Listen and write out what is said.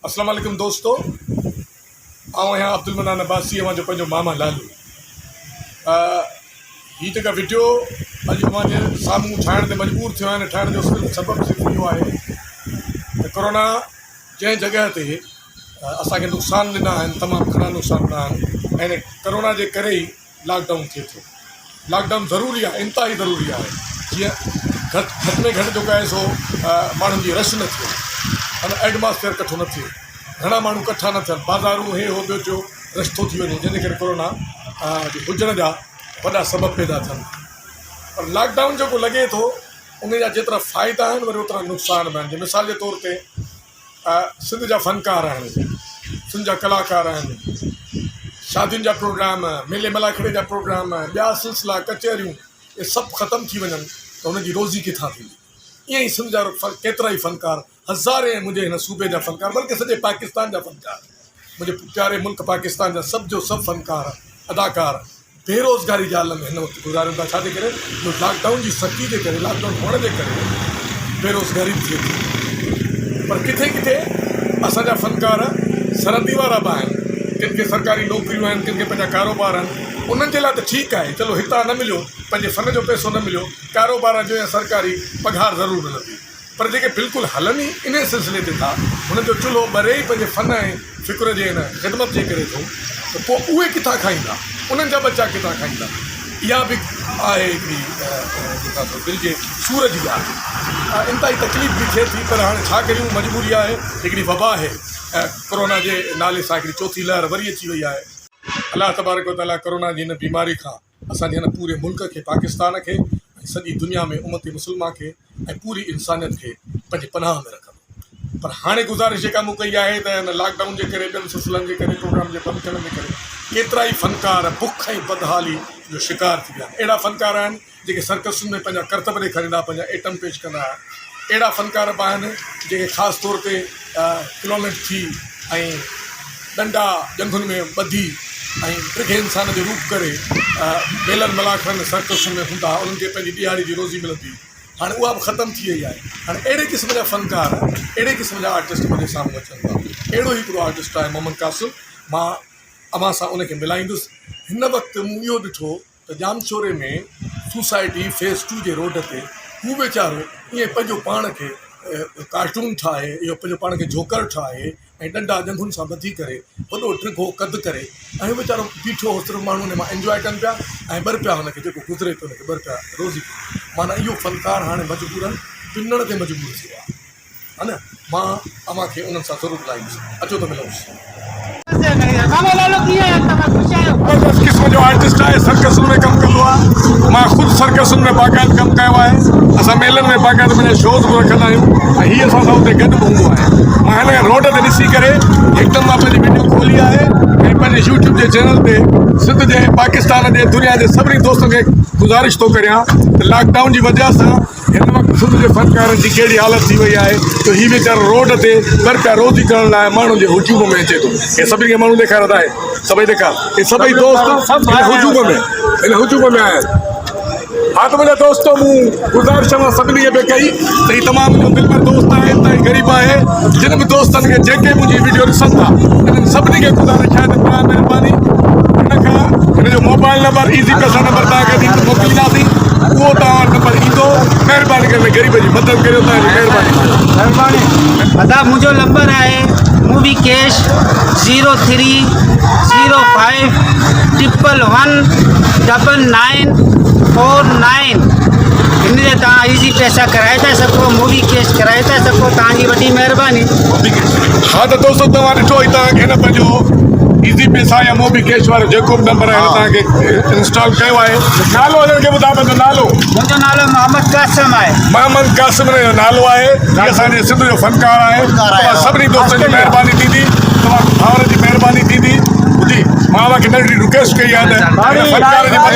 अस्सलाम वालेकुम दोस्तों, आउं आहियां अब्दुल मनान अब्बासी, जो पंहिंजो मामा लालू। हीअ जेका वीडियो अॼु मुंहिंजे साम्हूं ठाहिण ते मजबूर थियो आहियां, ठाहिण जो सबबु सिर्फ़ु इहो आहे त कोरोना जंहिं जॻह ते असांखे नुक़सान ॾिना आहिनि, तमामु घणा नुक़सान ॾिना आहिनि, ऐं कोरोना जे करे ई लॉकडाउन थिए थो। लॉकडाउन ज़रूरी आहे, इंतिहाई ज़रूरी आहे, जीअं घटि में घटि जेको आहे सो माण्हुनि जी रश न थिए, एटमॉस्फेयर कठो न थिए, घणा माण्हू कट्ठा न थियनि, बाज़ारूं हे हो ॿियो टियों रश थो थी वञे, जंहिंजे करे कोरोना हुजण जा वॾा सबब पैदा थियनि। पर लॉकडाउन जेको लॻे थो उन जा जेतिरा फ़ाइदा आहिनि वरी ओतिरा नुक़सान बि आहिनि। मिसाल जे तौर ते सिंध जा फ़नकार आहिनि, सिंध जा कलाकार आहिनि, शादियुनि जा प्रोग्राम, मेले मलाखड़े जा प्रोग्राम, ॿिया सिलसिला, कचहरियूं, इहे सभु ख़तमु थी वञनि त उनजी रोज़ी किथां थींदी। ईअं ई सिंध जा केतिरा ई फ़नकार, हज़ारे मुंहिंजे हिन सूबे जा फ़नकार, बल्कि सॼे पाकिस्तान जा फ़नकार, मुंहिंजे प्यारे मुल्क पाकिस्तान जा सभु जो सभु फ़नकार, अदाकार बेरोज़गारी जे आलम में हिन वक़्तु गुज़ारिनि था। छाजे करे? लॉकडाउन जी सख़्ती जे करे, लॉकडाउन हुअण जे करे बेरोज़गारी थिए थी। पर किथे किथे असांजा फ़नकार सरहदी वारा बि आहिनि, किन खे सरकारी नौकरियूं आहिनि, किन खे पंहिंजा कारोबार आहिनि, उन्हनि जे लाइ त ठीकु आहे, चलो हितां न मिलियो, पंहिंजे फ़न जो पैसो न मिलियो, कारोबार जो या सरकारी पघार ज़रूरु मिलंदी। पर जेके बिल्कुलु हलनि ई इन सिलसिले ते था, हुननि जो चुल्हो ॿरे ई पंहिंजे फ़न ऐं फ़िक्र जे हिन ख़िदमत जे करे थो, त पोइ उहे किथां खाईंदा, उन्हनि जा बच्चा किथां खाईंदा? इहा बि आहे हिकिड़ी जेका दिलि जे सूर जी ॻाल्हि। इंतिहाई तकलीफ़ बि थिए थी, पर हाणे छा कयूं, मजबूरी आहे। हिकिड़ी वबा आहे, कोरोना जे नाले सां हिकिड़ी चौथी लहर वरी अची वई आहे। अलाह तबारक व तआला कोरोना जी हिन बीमारी खां असांजे हिन पूरे मुल्क खे, पाकिस्तान खे, सॼी दुनिया में उम्मत मुस्लिमा खे ऐं पूरी इंसानियत खे पंहिंजे पनाह में रखंदो। पर हाणे गुज़ारिश जेका मूं कई आहे त हिन लॉकडाउन जे करे, ॿियनि सिलसिलनि जे करे, प्रोग्राम जे बंदि थियण जे करे केतिरा ई फ़नकार बुख ऐं बदहाली जो शिकार थी विया। अहिड़ा फ़नकार आहिनि जेके सर्कसुनि में पंहिंजा करतब ॾेखारींदा, पंहिंजा एटम पेश कंदा। अहिड़ा फ़नकार बि आहिनि जेके ख़ासि तौर ते किलोमेट थी ऐं डंडा जंगुनि में ॿधी ऐं ॾिघे इंसान जो रूप करे मेलनि मलाखड़नि सर्कसुनि में हूंदा, उन्हनि खे पंहिंजी ॾियारी जी रोज़ी मिलंदी। हाणे उहा बि ख़तमु थी वई आहे। हाणे अहिड़े क़िस्म जा फ़नकार, अहिड़े क़िस्म जा आर्टिस्ट मुंहिंजे साम्हूं अचनि था। अहिड़ो हिकिड़ो आर्टिस्ट आहे मोहम्मद कासिम, मां अव्हां सां उनखे मिलाईंदुसि। हिन वक़्तु मूं इहो ॾिठो त जामचोरे में सोसाइटी फेज़ 2 जे रोड ते हू वीचारो ईअं पंहिंजो पाण खे कार्टून ठाहे, इहो पंहिंजो पाण खे जोकर ठाहे ऐं डंडा जंगुनि सां ॿधी करे, वॾो टिघो कदु करे, ऐं वीचारो बीठो हो, सिर्फ़ु माण्हू हुन मां एंजॉय कनि पिया ऐं ॿर पिया, हुनखे जेको गुज़रे पियो हुनखे ॿर पिया रोज़ी। माना इहो फ़नकार हाणे मजबूरनि पिनण ते मजबूर थियो आहे, हा न। मां अव्हांखे उन्हनि सां ज़रूरु ॻाल्हाईंदुसि, अचो त मिलूंसि। क़िस्म जो आर्टिस्ट आहे, सर्कसुनि में कमु कंदो आहे। मां ख़ुदि सर्कसुनि में बाक़ाइदे कमु कयो आहे। असां मेलनि में बाक़ाइदे पंहिंजा शोज़ बि रखंदा आहियूं ऐं हीअ असां सां हुते गॾु बि हूंदो आहे। मां हिन रोड ते ॾिसी करे हिकदमि मां पंहिंजी वीडियो खोली आहे ऐं पंहिंजे यूट्यूब जे चैनल ते सिंध जे, पाकिस्तान जे, दुनिया जे सभिनी दोस्तनि खे गुज़ारिश थो करियां त लॉकडाउन जी वजह सां हिन वक़्तु सिंध जे फ़नकारनि जी कहिड़ी हालत थी वई आहे, त हीअ वीचारो रोड ते ॿर पिया रोज़ी करण लाइ माण्हुनि जे हुजूम में अचे थो। हे सभिनी खे माण्हू ॾेखारंदा आहे, सभई ॾेखार, हे सभई दोस्त हिन हुजूम में आया आहिनि। हा त मुंहिंजा दोस्तो, मूं गुज़ारिश मां सभिनी खे बि कई त हीउ तमामु मुंहिंजो दिलि में दोस्त आहे, इंतिहाई ग़रीब आहे। जिन बि दोस्तनि खे जेके मुंहिंजी वीडियो ॾिसनि था, इन्हनि सभिनी खे गुज़ारिश आहे त तव्हां महिरबानी हिन खां हिन जो मोबाइल नंबर, ईज़ी पैसा नंबर तव्हांखे मोकिलींदासीं, उहो तव्हां नंबर ईंदो। महिरबानी करे ग़रीब जी मदद करियो, तव्हांजी महिरबानी। दादा मुंहिंजो नंबर आहे मूवी कैश 0305 111 9949। हिन ते तव्हां ईज़ी पैसा कराए था सघो, मूवी कैश कराए था सघो, तव्हांजी वॾी महिरबानी। हा त दोस्तो, तव्हां ॾिठो ई तव्हांखे हिन पंहिंजो ईज़ी पैसा या मोबी कैश वारो जेको बि नंबर आहे तव्हांखे इंस्टॉल कयो आहे। नालो हिननि खे ॿुधायो, पंहिंजो नालो? मुंहिंजो नालो मोहम्मद कासिम आहे। मोहम्मद कासिम जो नालो आहे, हीअ असांजे सिंध जो फ़नकार आहे। तव्हां सभिनी दोस्तनि जी महिरबानी थींदी, तव्हां भाउरनि जी महिरबानी थींदी। ॿुधी, मां तव्हांखे नंढी रिक्वेस्ट कई आहे त फ़नकार जी मदद